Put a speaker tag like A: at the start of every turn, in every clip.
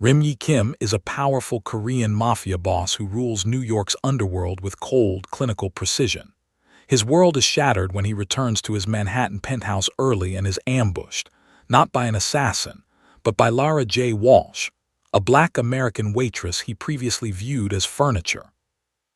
A: Rim Jae Kim is a powerful Korean mafia boss who rules New York's underworld with cold, clinical precision. His world is shattered when he returns to his Manhattan penthouse early and is ambushed, not by an assassin, but by Lara J. Walsh, a black American waitress he previously viewed as furniture.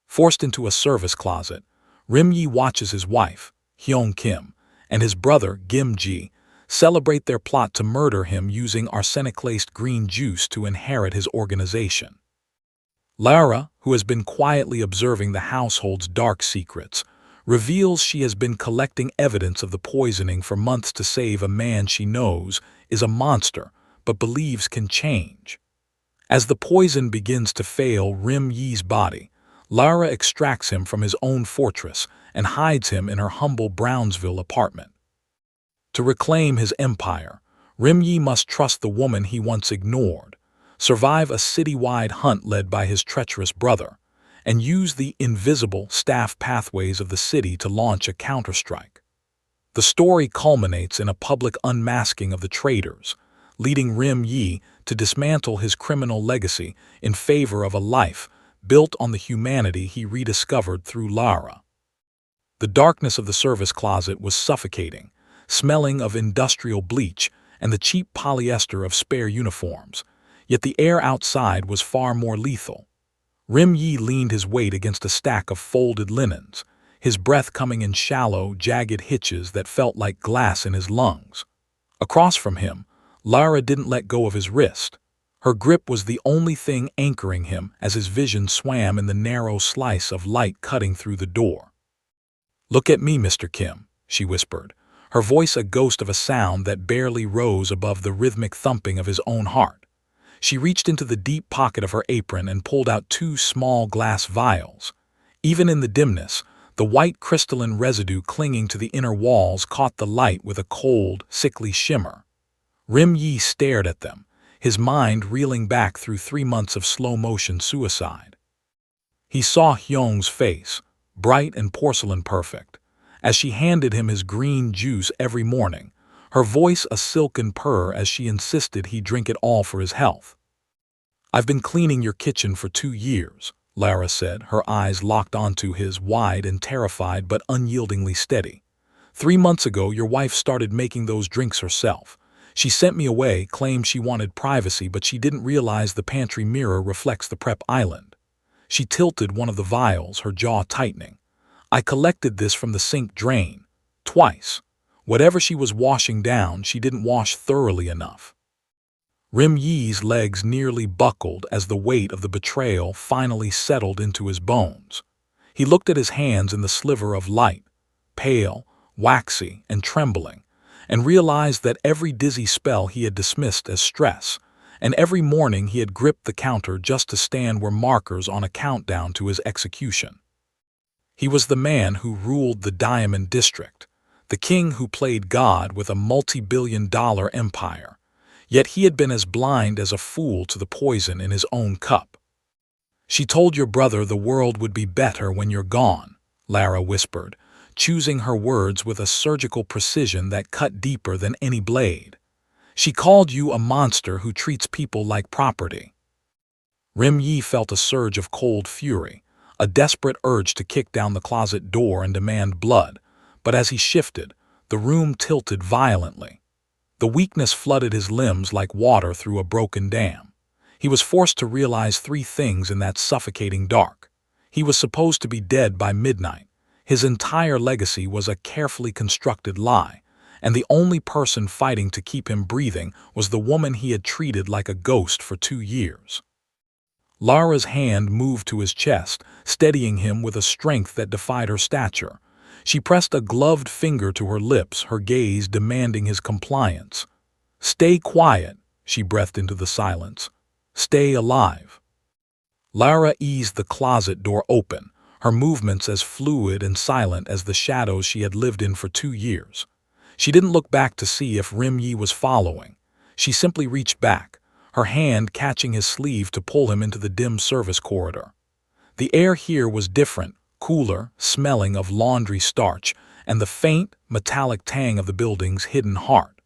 A: Forced into a service closet, Rim Jae watches his wife, Hyeong Kim, and his brother, Gim Jee, celebrate their plot to murder him using arsenic-laced green juice to inherit his organization. Lara, who has been quietly observing the household's dark secrets, reveals she has been collecting evidence of the poisoning for months to save a man she knows is a monster but believes can change. As the poison begins to fail Rim Yee's body, Lara extracts him from his own fortress and hides him in her humble Brownsville apartment. To reclaim his empire, Rim Jae must trust the woman he once ignored, survive a citywide hunt led by his treacherous brother, and use the invisible staff pathways of the city to launch a counterstrike. The story culminates in a public unmasking of the traitors, leading Rim Jae to dismantle his criminal legacy in favor of a life built on the humanity he rediscovered through Lara. The darkness of the service closet was suffocating, smelling of industrial bleach and the cheap polyester of spare uniforms, yet the air outside was far more lethal. Rim Jae leaned his weight against a stack of folded linens, his breath coming in shallow, jagged hitches that felt like glass in his lungs. Across from him, Lara didn't let go of his wrist. Her grip was the only thing anchoring him as his vision swam in the narrow slice of light cutting through the door. "Look at me, Mr. Kim," she whispered, her voice a ghost of a sound that barely rose above the rhythmic thumping of his own heart. She reached into the deep pocket of her apron and pulled out 2 small glass vials. Even in the dimness, the white crystalline residue clinging to the inner walls caught the light with a cold, sickly shimmer. Rim Jae stared at them, his mind reeling back through 3 months of slow-motion suicide. He saw Hyeong's face, bright and porcelain perfect, as she handed him his green juice every morning, her voice a silken purr as she insisted he drink it all for his health. "I've been cleaning your kitchen for 2 years, Lara said, her eyes locked onto his, wide and terrified but unyieldingly steady. "3 months ago, your wife started making those drinks herself. She sent me away, claimed she wanted privacy, but she didn't realize the pantry mirror reflects the prep island." She tilted one of the vials, her jaw tightening. "I collected this from the sink drain, twice. Whatever she was washing down, she didn't wash thoroughly enough." Rim Yee's legs nearly buckled as the weight of the betrayal finally settled into his bones. He looked at his hands in the sliver of light, pale, waxy, and trembling, and realized that every dizzy spell he had dismissed as stress, and every morning he had gripped the counter just to stand were markers on a countdown to his execution. He was the man who ruled the Diamond District, the king who played God with a multi-billion-dollar empire, yet he had been as blind as a fool to the poison in his own cup. "She told your brother the world would be better when you're gone," Lara whispered, choosing her words with a surgical precision that cut deeper than any blade. "She called you a monster who treats people like property." Rim Jae felt a surge of cold fury, a desperate urge to kick down the closet door and demand blood, but as he shifted, the room tilted violently. The weakness flooded his limbs like water through a broken dam. He was forced to realize 3 things in that suffocating dark. He was supposed to be dead by midnight. His entire legacy was a carefully constructed lie, and the only person fighting to keep him breathing was the woman he had treated like a ghost for 2 years. Lara's hand moved to his chest, steadying him with a strength that defied her stature. She pressed a gloved finger to her lips, her gaze demanding his compliance. "Stay quiet," she breathed into the silence. "Stay alive." Lara eased the closet door open, her movements as fluid and silent as the shadows she had lived in for 2 years. She didn't look back to see if Rim Jae was following. She simply reached back, her hand catching his sleeve to pull him into the dim service corridor. The air here was different, cooler, smelling of laundry starch and the faint, metallic tang of the building's hidden heart.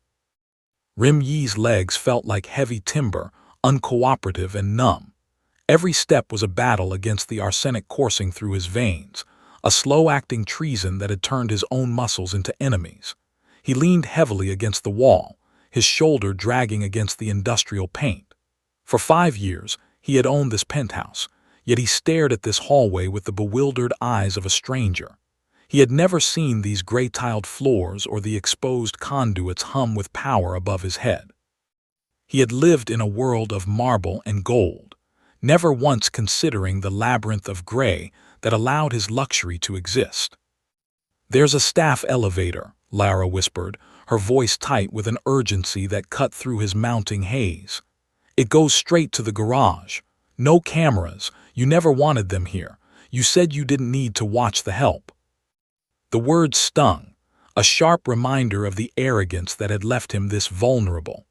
A: Rim Yee's legs felt like heavy timber uncooperative and numb. Every step was a battle against the arsenic coursing through his veins, a slow-acting treason that had turned his own muscles into enemies. He leaned heavily against the wall, his shoulder dragging against the industrial paint. For 5 years, he had owned this penthouse, yet he stared at this hallway with the bewildered eyes of a stranger. He had never seen these gray-tiled floors or the exposed conduits hum with power above his head. He had lived in a world of marble and gold, never once considering the labyrinth of gray that allowed his luxury to exist. "There's a staff elevator," Lara whispered, her voice tight with an urgency that cut through his mounting haze. "It goes straight to the garage. No cameras. You never wanted them here. You said you didn't need to watch the help." The words stung, a sharp reminder of the arrogance that had left him this vulnerable.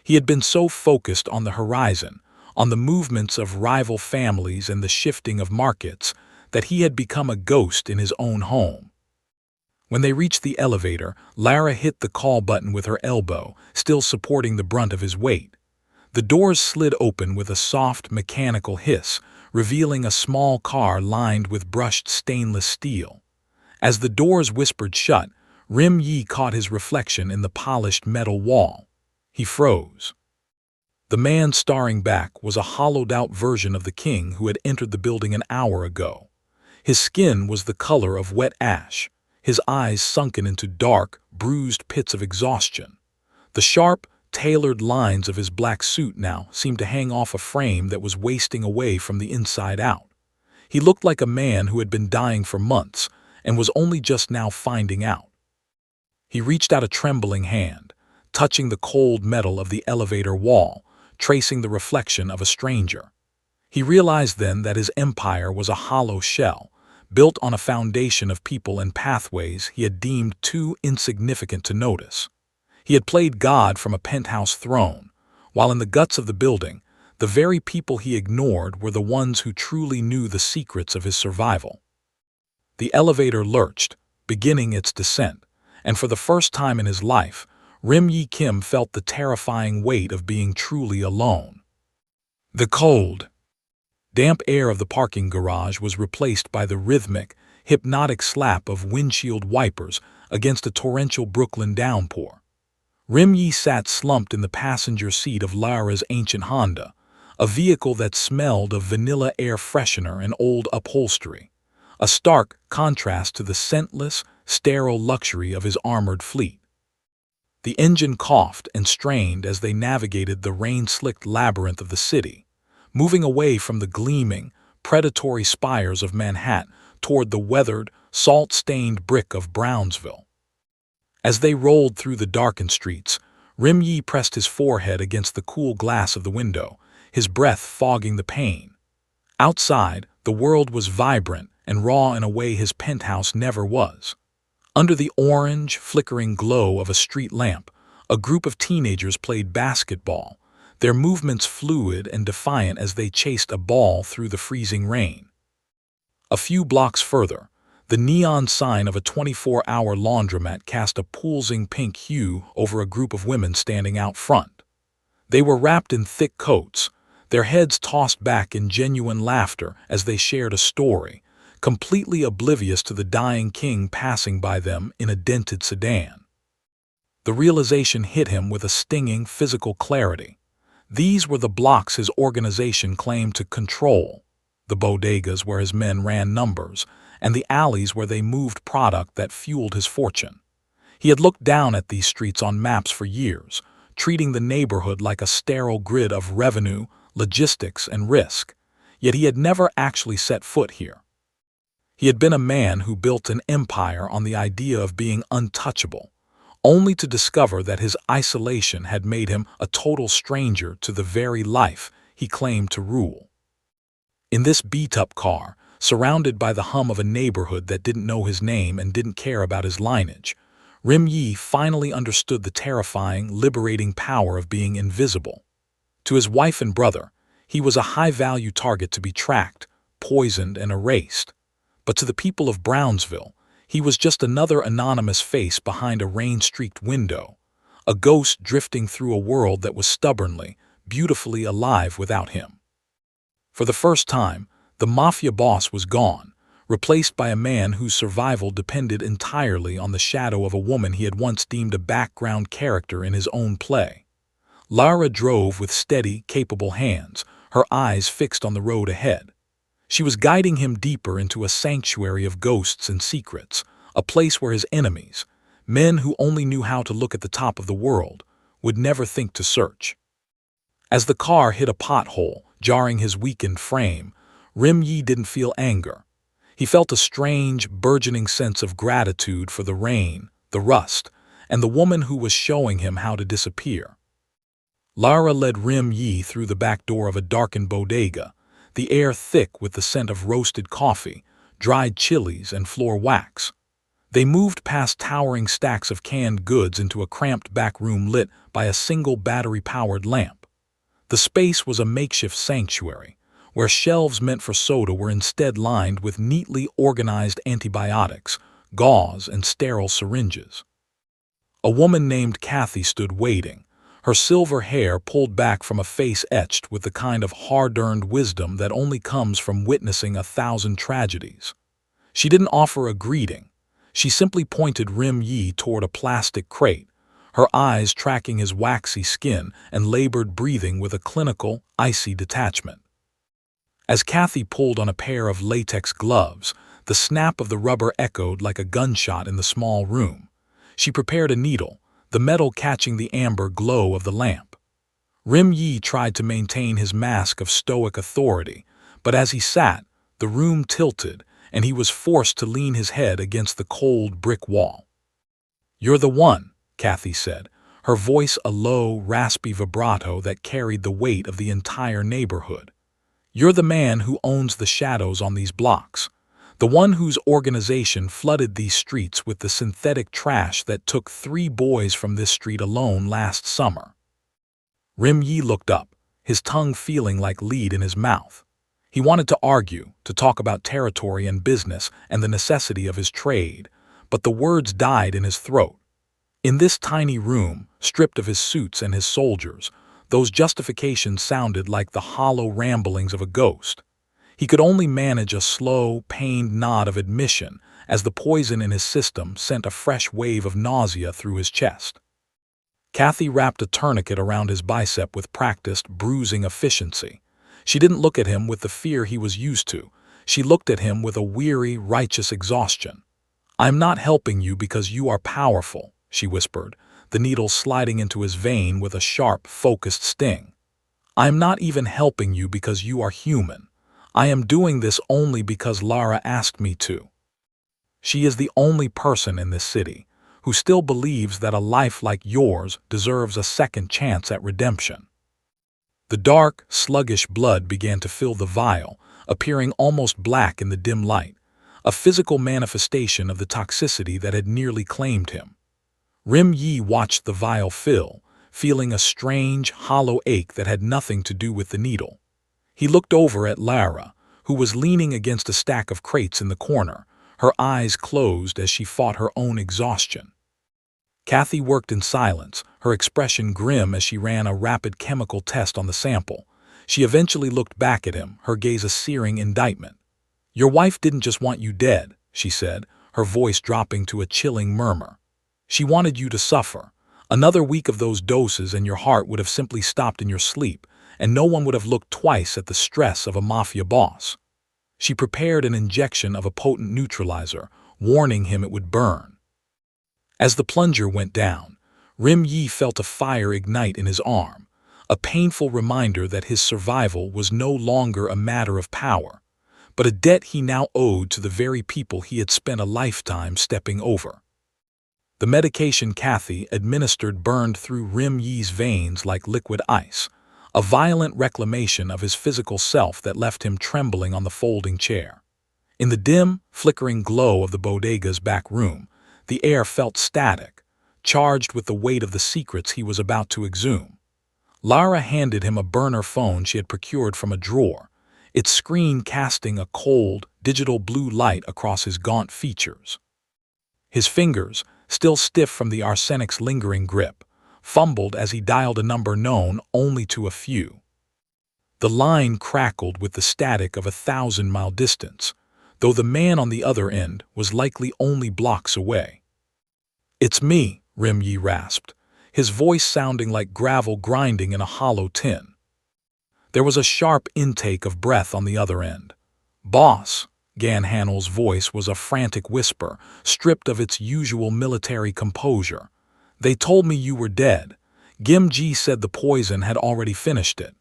A: He had been so focused on the horizon, on the movements of rival families and the shifting of markets, that he had become a ghost in his own home. When they reached the elevator, Lara hit the call button with her elbow, still supporting the brunt of his weight. The doors slid open with a soft, mechanical hiss, revealing a small car lined with brushed stainless steel. As the doors whispered shut, Rim Jae caught his reflection in the polished metal wall. He froze. The man staring back was a hollowed-out version of the king who had entered the building an hour ago. His skin was the color of wet ash, his eyes sunken into dark, bruised pits of exhaustion. The sharp, tailored lines of his black suit now seemed to hang off a frame that was wasting away from the inside out. He looked like a man who had been dying for months and was only just now finding out. He reached out a trembling hand, touching the cold metal of the elevator wall, tracing the reflection of a stranger. He realized then that his empire was a hollow shell, built on a foundation of people and pathways he had deemed too insignificant to notice. He had played God from a penthouse throne, while in the guts of the building, the very people he ignored were the ones who truly knew the secrets of his survival. The elevator lurched, beginning its descent, and for the first time in his life, Rim Jae Kim felt the terrifying weight of being truly alone. The cold, damp air of the parking garage was replaced by the rhythmic, hypnotic slap of windshield wipers against a torrential Brooklyn downpour. Rim Jae sat slumped in the passenger seat of Lara's ancient Honda, a vehicle that smelled of vanilla air freshener and old upholstery, a stark contrast to the scentless, sterile luxury of his armored fleet. The engine coughed and strained as they navigated the rain-slicked labyrinth of the city, moving away from the gleaming, predatory spires of Manhattan toward the weathered, salt-stained brick of Brownsville. As they rolled through the darkened streets, Rim Jae pressed his forehead against the cool glass of the window, his breath fogging the pain. Outside, the world was vibrant and raw in a way his penthouse never was. Under the orange, flickering glow of a street lamp, a group of teenagers played basketball, their movements fluid and defiant as they chased a ball through the freezing rain. A few blocks further, the neon sign of a 24-hour laundromat cast a pulsing pink hue over a group of women standing out front. They were wrapped in thick coats, their heads tossed back in genuine laughter as they shared a story, completely oblivious to the dying king passing by them in a dented sedan. The realization hit him with a stinging physical clarity. These were the blocks his organization claimed to control, the bodegas where his men ran numbers, and the alleys where they moved product that fueled his fortune. He had looked down at these streets on maps for years, treating the neighborhood like a sterile grid of revenue, logistics, and risk, yet he had never actually set foot here. He had been a man who built an empire on the idea of being untouchable, only to discover that his isolation had made him a total stranger to the very life he claimed to rule. In this beat-up car, surrounded by the hum of a neighborhood that didn't know his name and didn't care about his lineage, Rim Jae finally understood the terrifying, liberating power of being invisible. To his wife and brother, he was a high-value target to be tracked, poisoned, and erased. But to the people of Brownsville, he was just another anonymous face behind a rain-streaked window, a ghost drifting through a world that was stubbornly, beautifully alive without him. For the first time, the Mafia boss was gone, replaced by a man whose survival depended entirely on the shadow of a woman he had once deemed a background character in his own play. Lara drove with steady, capable hands, her eyes fixed on the road ahead. She was guiding him deeper into a sanctuary of ghosts and secrets, a place where his enemies, men who only knew how to look at the top of the world, would never think to search. As the car hit a pothole, jarring his weakened frame, Rim Jae didn't feel anger. He felt a strange, burgeoning sense of gratitude for the rain, the rust, and the woman who was showing him how to disappear. Lara led Rim Jae through the back door of a darkened bodega, the air thick with the scent of roasted coffee, dried chilies, and floor wax. They moved past towering stacks of canned goods into a cramped back room lit by a single battery-powered lamp. The space was a makeshift sanctuary, where shelves meant for soda were instead lined with neatly organized antibiotics, gauze, and sterile syringes. A woman named Kathy stood waiting, her silver hair pulled back from a face etched with the kind of hard-earned wisdom that only comes from witnessing 1,000 tragedies. She didn't offer a greeting. She simply pointed Rim Jae toward a plastic crate, her eyes tracking his waxy skin and labored breathing with a clinical, icy detachment. As Kathy pulled on a pair of latex gloves, the snap of the rubber echoed like a gunshot in the small room. She prepared a needle, the metal catching the amber glow of the lamp. Rim Jae tried to maintain his mask of stoic authority, but as he sat, the room tilted, and he was forced to lean his head against the cold brick wall. "You're the one," Kathy said, her voice a low, raspy vibrato that carried the weight of the entire neighborhood. "You're the man who owns the shadows on these blocks, the one whose organization flooded these streets with the synthetic trash that took 3 boys from this street alone last summer." Rim Jae looked up, his tongue feeling like lead in his mouth. He wanted to argue, to talk about territory and business and the necessity of his trade, but the words died in his throat. In this tiny room, stripped of his suits and his soldiers, those justifications sounded like the hollow ramblings of a ghost. He could only manage a slow, pained nod of admission as the poison in his system sent a fresh wave of nausea through his chest. Kathy wrapped a tourniquet around his bicep with practiced, bruising efficiency. She didn't look at him with the fear he was used to. She looked at him with a weary, righteous exhaustion. "I'm not helping you because you are powerful," she whispered, the needle sliding into his vein with a sharp, focused sting. "I'm not even helping you because you are human. I am doing this only because Lara asked me to. She is the only person in this city who still believes that a life like yours deserves a second chance at redemption." The dark, sluggish blood began to fill the vial, appearing almost black in the dim light, a physical manifestation of the toxicity that had nearly claimed him. Rim Jae watched the vial fill, feeling a strange, hollow ache that had nothing to do with the needle. He looked over at Lara, who was leaning against a stack of crates in the corner, her eyes closed as she fought her own exhaustion. Kathy worked in silence, her expression grim as she ran a rapid chemical test on the sample. She eventually looked back at him, her gaze a searing indictment. "Your wife didn't just want you dead," she said, her voice dropping to a chilling murmur. "She wanted you to suffer. Another week of those doses and your heart would have simply stopped in your sleep, and no one would have looked twice at the stress of a mafia boss." She prepared an injection of a potent neutralizer, warning him it would burn. As the plunger went down, Rim Jae felt a fire ignite in his arm, a painful reminder that his survival was no longer a matter of power, but a debt he now owed to the very people he had spent a lifetime stepping over. The medication Kathy administered burned through Rim Jae's veins like liquid ice, a violent reclamation of his physical self that left him trembling on the folding chair. In the dim, flickering glow of the bodega's back room, the air felt static, charged with the weight of the secrets he was about to exhume. Lara handed him a burner phone she had procured from a drawer, its screen casting a cold, digital blue light across his gaunt features. His fingers, still stiff from the arsenic's lingering grip, fumbled as he dialed a number known only to a few. The line crackled with the static of 1,000-mile distance, though the man on the other end was likely only blocks away. "It's me," Rim Jae rasped, his voice sounding like gravel grinding in a hollow tin. There was a sharp intake of breath on the other end. "Boss," Gan Hanel's voice was a frantic whisper, stripped of its usual military composure. "They told me you were dead. Gim Jee said the poison had already finished it."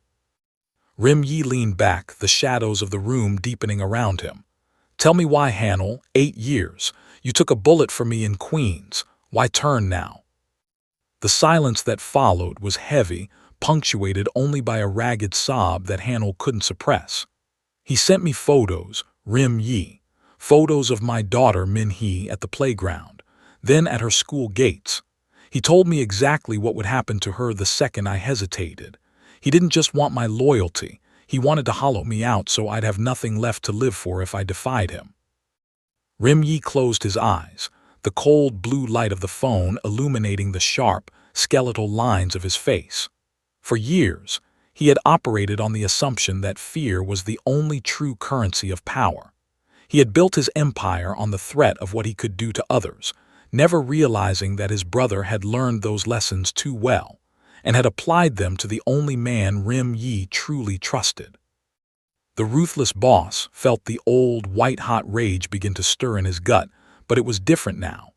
A: Rim Jae leaned back, the shadows of the room deepening around him. "Tell me why, Hanel. 8 years. You took a bullet for me in Queens. Why turn now?" The silence that followed was heavy, punctuated only by a ragged sob that Hanel couldn't suppress. "He sent me photos, Rim Jae. Photos of my daughter Min-hee at the playground, then at her school gates. He told me exactly what would happen to her the second I hesitated. He didn't just want my loyalty, he wanted to hollow me out so I'd have nothing left to live for if I defied him." Rim Jae closed his eyes, the cold blue light of the phone illuminating the sharp, skeletal lines of his face. For years, he had operated on the assumption that fear was the only true currency of power. He had built his empire on the threat of what he could do to others, never realizing that his brother had learned those lessons too well, and had applied them to the only man Rim Jae truly trusted. The ruthless boss felt the old, white-hot rage begin to stir in his gut, but it was different now.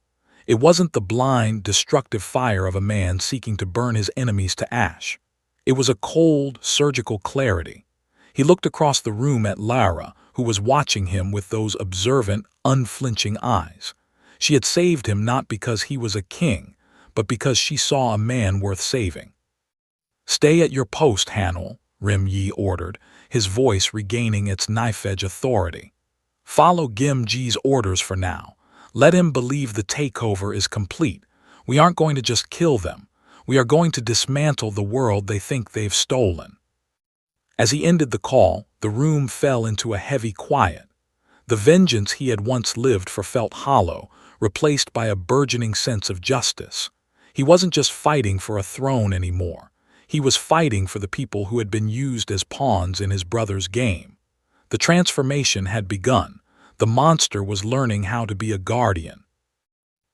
A: It wasn't the blind, destructive fire of a man seeking to burn his enemies to ash. It was a cold, surgical clarity. He looked across the room at Lara, who was watching him with those observant, unflinching eyes. She had saved him not because he was a king, but because she saw a man worth saving. "Stay at your post, Hanel," Rim Jae ordered, his voice regaining its knife-edge authority. "Follow Gim Jee's orders for now. Let him believe the takeover is complete. We aren't going to just kill them. We are going to dismantle the world they think they've stolen." As he ended the call, the room fell into a heavy quiet. The vengeance he had once lived for felt hollow, replaced by a burgeoning sense of justice. He wasn't just fighting for a throne anymore. He was fighting for the people who had been used as pawns in his brother's game. The transformation had begun. The monster was learning how to be a guardian.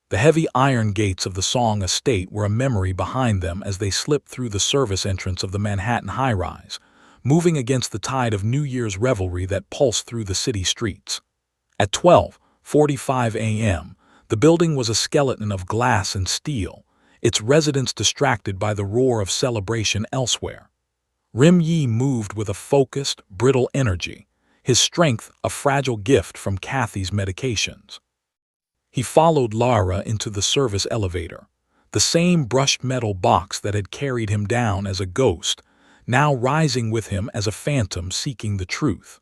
A: The heavy iron gates of the Song estate were a memory behind them as they slipped through the service entrance of the Manhattan high-rise, moving against the tide of New Year's revelry that pulsed through the city streets. At 12:45 a.m., the building was a skeleton of glass and steel, its residents distracted by the roar of celebration elsewhere. Rim Jae moved with a focused, brittle energy, his strength a fragile gift from Kathy's medications. He followed Lara into the service elevator, the same brushed metal box that had carried him down as a ghost, now rising with him as a phantom seeking the truth.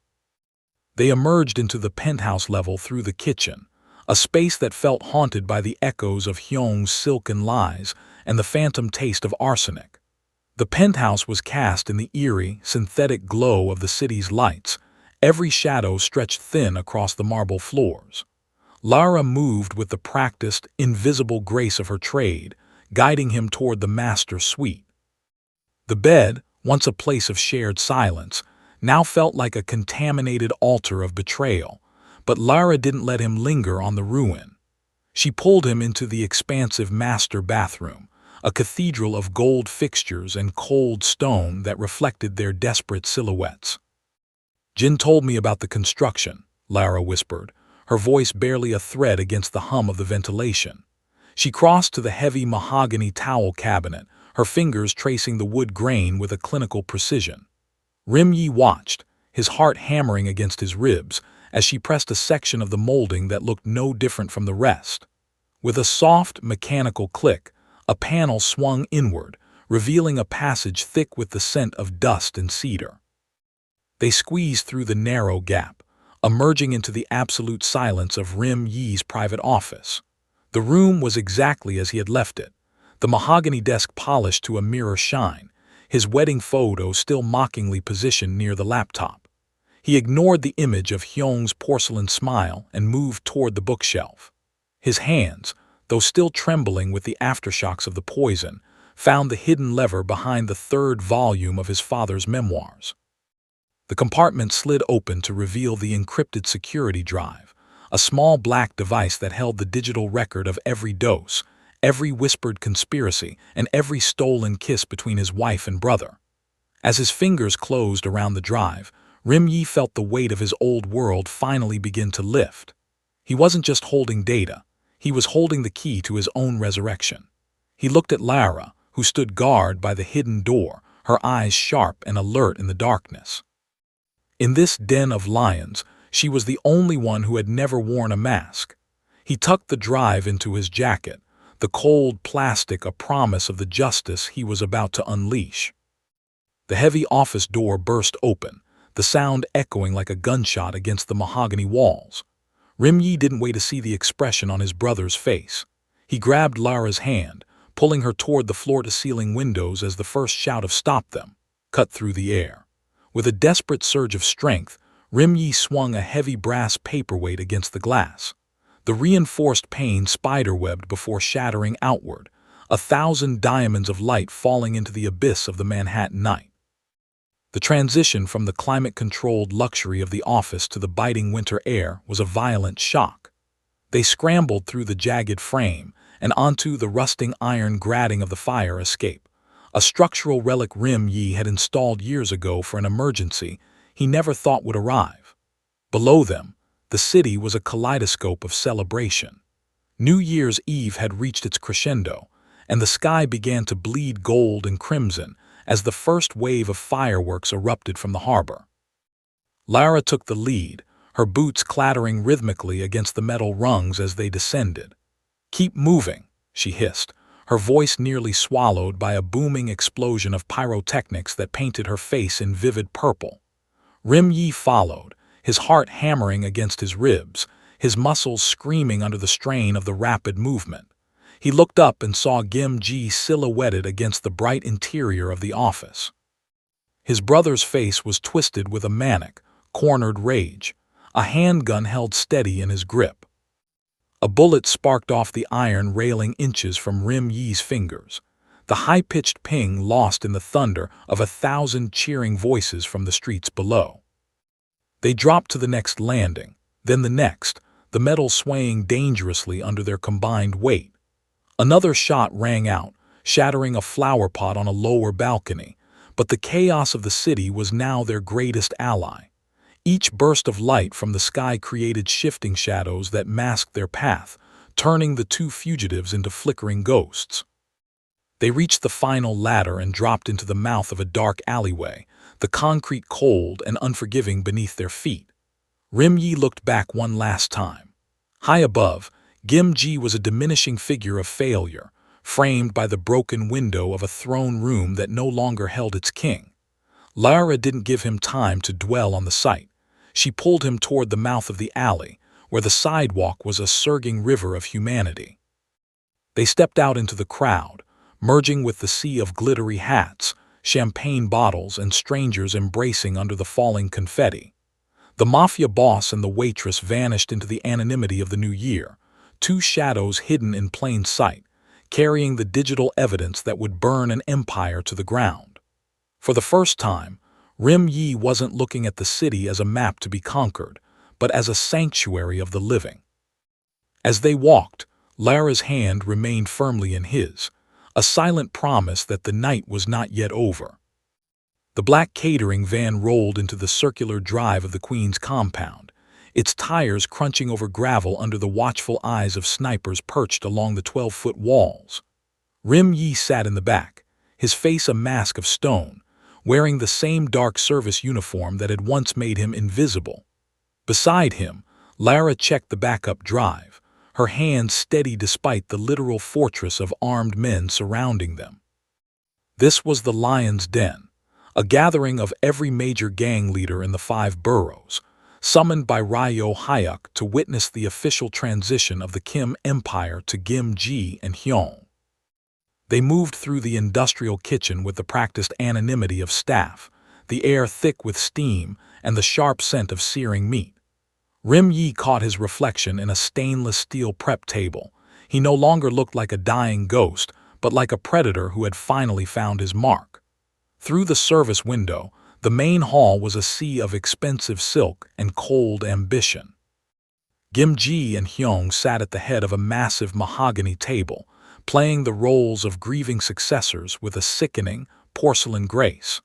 A: They emerged into the penthouse level through the kitchen, a space that felt haunted by the echoes of Hyeong's silken lies and the phantom taste of arsenic. The penthouse was cast in the eerie, synthetic glow of the city's lights, every shadow stretched thin across the marble floors. Lara moved with the practiced, invisible grace of her trade, guiding him toward the master suite. The bed, once a place of shared silence, now felt like a contaminated altar of betrayal, but Lara didn't let him linger on the ruin. She pulled him into the expansive master bathroom, a cathedral of gold fixtures and cold stone that reflected their desperate silhouettes. "Jin told me about the construction," Lara whispered, her voice barely a thread against the hum of the ventilation. She crossed to the heavy mahogany towel cabinet, her fingers tracing the wood grain with a clinical precision. Rim Jae watched, his heart hammering against his ribs, as she pressed a section of the molding that looked no different from the rest. With a soft, mechanical click, a panel swung inward, revealing a passage thick with the scent of dust and cedar. They squeezed through the narrow gap, emerging into the absolute silence of Rim Jae's private office. The room was exactly as he had left it, the mahogany desk polished to a mirror shine, his wedding photo still mockingly positioned near the laptop. He ignored the image of Hyeong's porcelain smile and moved toward the bookshelf. His hands, though still trembling with the aftershocks of the poison, found the hidden lever behind the third volume of his father's memoirs. The compartment slid open to reveal the encrypted security drive, a small black device that held the digital record of every dose, every whispered conspiracy, and every stolen kiss between his wife and brother. As his fingers closed around the drive, Rim Jae felt the weight of his old world finally begin to lift. He wasn't just holding data, he was holding the key to his own resurrection. He looked at Lara, who stood guard by the hidden door, her eyes sharp and alert in the darkness. In this den of lions, she was the only one who had never worn a mask. He tucked the drive into his jacket, the cold plastic a promise of the justice he was about to unleash. The heavy office door burst open, the sound echoing like a gunshot against the mahogany walls. Rim Jae didn't wait to see the expression on his brother's face. He grabbed Lara's hand, pulling her toward the floor-to-ceiling windows as the first shout of "Stop them!" cut through the air. With a desperate surge of strength, Rim Jae swung a heavy brass paperweight against the glass. The reinforced pane spiderwebbed before shattering outward, 1,000 diamonds of light falling into the abyss of the Manhattan night. The transition from the climate-controlled luxury of the office to the biting winter air was a violent shock. They scrambled through the jagged frame and onto the rusting iron grating of the fire escape, a structural relic Rim Jae had installed years ago for an emergency he never thought would arrive. Below them, the city was a kaleidoscope of celebration. New Year's Eve had reached its crescendo, and the sky began to bleed gold and crimson as the first wave of fireworks erupted from the harbor. Lara took the lead, her boots clattering rhythmically against the metal rungs as they descended. "Keep moving," she hissed, her voice nearly swallowed by a booming explosion of pyrotechnics that painted her face in vivid purple. Rim Jae followed, his heart hammering against his ribs, his muscles screaming under the strain of the rapid movement. He looked up and saw Gim Jee silhouetted against the bright interior of the office. His brother's face was twisted with a manic, cornered rage, a handgun held steady in his grip. A bullet sparked off the iron railing inches from Rim Jae's fingers, the high-pitched ping lost in the thunder of 1,000 cheering voices from the streets below. They dropped to the next landing, then the next, the metal swaying dangerously under their combined weight. Another shot rang out, shattering a flower pot on a lower balcony, but the chaos of the city was now their greatest ally. Each burst of light from the sky created shifting shadows that masked their path, turning the two fugitives into flickering ghosts. They reached the final ladder and dropped into the mouth of a dark alleyway, the concrete cold and unforgiving beneath their feet. Rim Jae looked back one last time. High above, Gim Jee was a diminishing figure of failure, framed by the broken window of a throne room that no longer held its king. Lara didn't give him time to dwell on the sight. She pulled him toward the mouth of the alley, where the sidewalk was a surging river of humanity. They stepped out into the crowd, merging with the sea of glittery hats, champagne bottles, and strangers embracing under the falling confetti. The Mafia boss and the waitress vanished into the anonymity of the new year, two shadows hidden in plain sight, carrying the digital evidence that would burn an empire to the ground. For the first time, Rim Jae wasn't looking at the city as a map to be conquered, but as a sanctuary of the living. As they walked, Lara's hand remained firmly in his, a silent promise that the night was not yet over. The black catering van rolled into the circular drive of the Queen's compound, its tires crunching over gravel under the watchful eyes of snipers perched along the 12-foot walls. Rim Jae sat in the back, his face a mask of stone, wearing the same dark service uniform that had once made him invisible. Beside him, Lara checked the backup drive, her hands steady despite the literal fortress of armed men surrounding them. This was the Lion's Den, a gathering of every major gang leader in the 5 boroughs, summoned by Ryo Hyuk to witness the official transition of the Kim Empire to Gim Jee and Hyeong. They moved through the industrial kitchen with the practiced anonymity of staff, the air thick with steam and the sharp scent of searing meat. Rim Jae caught his reflection in a stainless steel prep table. He no longer looked like a dying ghost, but like a predator who had finally found his mark. Through the service window, the main hall was a sea of expensive silk and cold ambition. Gim Jee and Hyeong sat at the head of a massive mahogany table, playing the roles of grieving successors with a sickening, porcelain grace.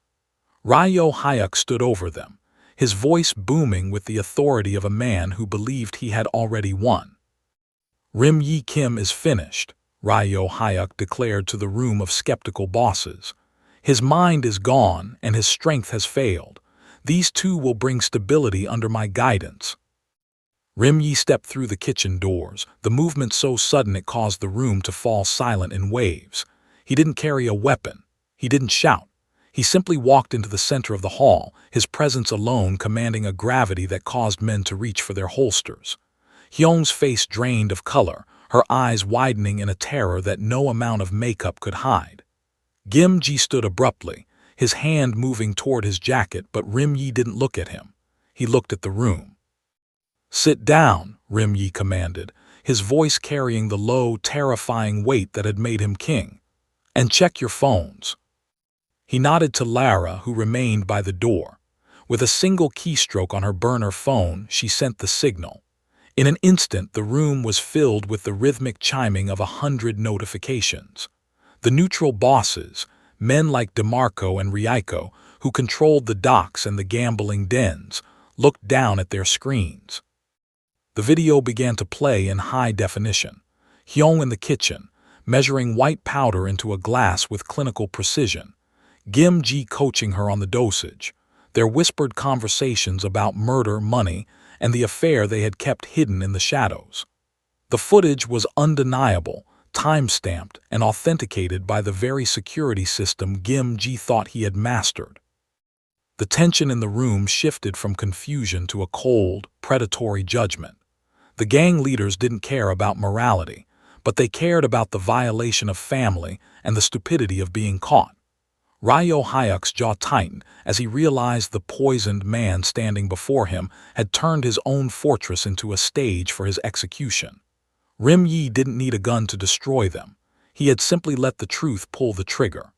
A: Ryo stood over them, his voice booming with the authority of a man who believed he had already won. Rim Kim is finished, Ryo declared to the room of skeptical bosses. His mind is gone and his strength has failed. These two will bring stability under my guidance. Rim stepped through the kitchen doors, the movement so sudden it caused the room to fall silent in waves. He didn't carry a weapon. He didn't shout. He simply walked into the center of the hall, his presence alone commanding a gravity that caused men to reach for their holsters. Hyeong's face drained of color, her eyes widening in a terror that no amount of makeup could hide. Gim Jee stood abruptly, his hand moving toward his jacket, but Rim didn't look at him. He looked at the room. "Sit down," Rim commanded, his voice carrying the low, terrifying weight that had made him king. "And check your phones." He nodded to Lara, who remained by the door. With a single keystroke on her burner phone, she sent the signal. In an instant, the room was filled with the rhythmic chiming of 100 notifications. The neutral bosses, men like DeMarco and Ryeko, who controlled the docks and the gambling dens, looked down at their screens. The video began to play in high definition. Hyeong in the kitchen, measuring white powder into a glass with clinical precision. Gim Jee coaching her on the dosage. Their whispered conversations about murder, money, and the affair they had kept hidden in the shadows. The footage was undeniable, time-stamped, and authenticated by the very security system Gim Jee thought he had mastered. The tension in the room shifted from confusion to a cold, predatory judgment. The gang leaders didn't care about morality, but they cared about the violation of family and the stupidity of being caught. Ryo's jaw tightened as he realized the poisoned man standing before him had turned his own fortress into a stage for his execution. Rim didn't need a gun to destroy them. He had simply let the truth pull the trigger.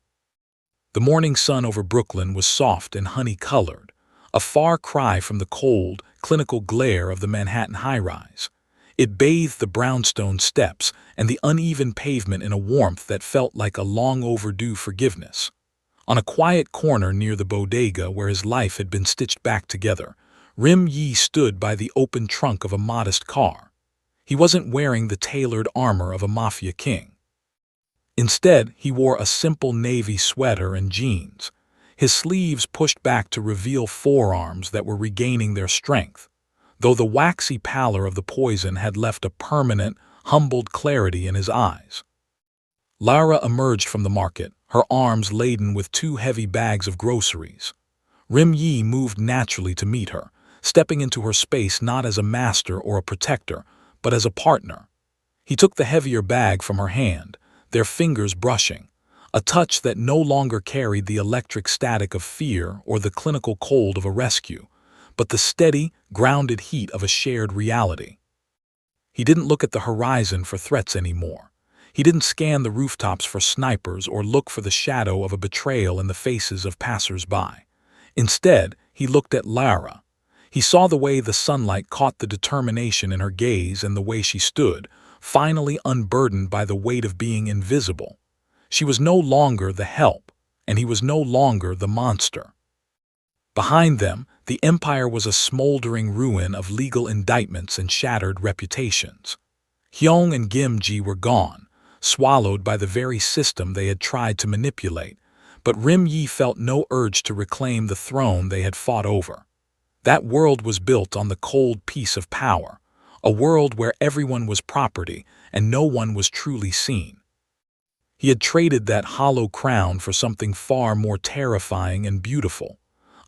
A: The morning sun over Brooklyn was soft and honey-colored, a far cry from the cold, clinical glare of the Manhattan high-rise. It bathed the brownstone steps and the uneven pavement in a warmth that felt like a long-overdue forgiveness. On a quiet corner near the bodega where his life had been stitched back together, Rim stood by the open trunk of a modest car. He wasn't wearing the tailored armor of a Mafia king. Instead, he wore a simple navy sweater and jeans, his sleeves pushed back to reveal forearms that were regaining their strength, though the waxy pallor of the poison had left a permanent, humbled clarity in his eyes. Lara emerged from the market, her arms laden with 2 heavy bags of groceries. Rim moved naturally to meet her, stepping into her space not as a master or a protector, but as a partner. He took the heavier bag from her hand, their fingers brushing, a touch that no longer carried the electric static of fear or the clinical cold of a rescue, but the steady, grounded heat of a shared reality. He didn't look at the horizon for threats anymore. He didn't scan the rooftops for snipers or look for the shadow of a betrayal in the faces of passers-by. Instead, he looked at Lara. He saw the way the sunlight caught the determination in her gaze and the way she stood, finally unburdened by the weight of being invisible. She was no longer the help, and he was no longer the monster. Behind them, the empire was a smoldering ruin of legal indictments and shattered reputations. Hyeong and Gim Jee were gone, swallowed by the very system they had tried to manipulate, but Rim felt no urge to reclaim the throne they had fought over. That world was built on the cold peace of power, a world where everyone was property and no one was truly seen. He had traded that hollow crown for something far more terrifying and beautiful,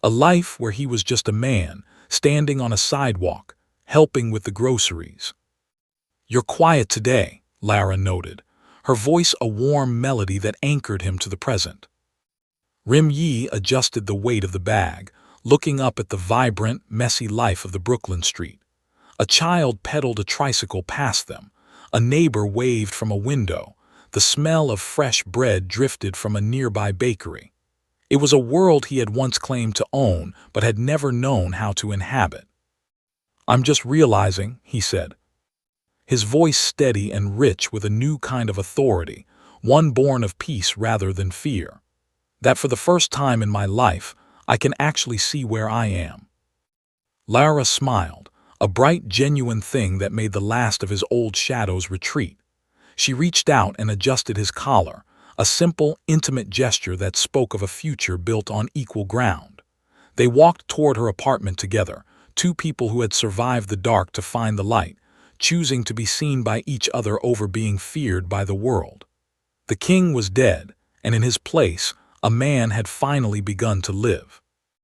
A: a life where he was just a man, standing on a sidewalk, helping with the groceries. "You're quiet today," Lara noted, her voice a warm melody that anchored him to the present. Rim adjusted the weight of the bag, looking up at the vibrant, messy life of the Brooklyn street. A child pedaled a tricycle past them, a neighbor waved from a window, The smell of fresh bread drifted from a nearby bakery. It was a world he had once claimed to own but had never known how to inhabit. "I'm just realizing," he said, his voice steady and rich with a new kind of authority, one born of peace rather than fear, "that for the first time in my life, I can actually see where I am." Lara smiled, a bright, genuine thing that made the last of his old shadows retreat. She reached out and adjusted his collar, a simple, intimate gesture that spoke of a future built on equal ground. They walked toward her apartment together, two people who had survived the dark to find the light, choosing to be seen by each other over being feared by the world. The king was dead, and in his place, a man had finally begun to live.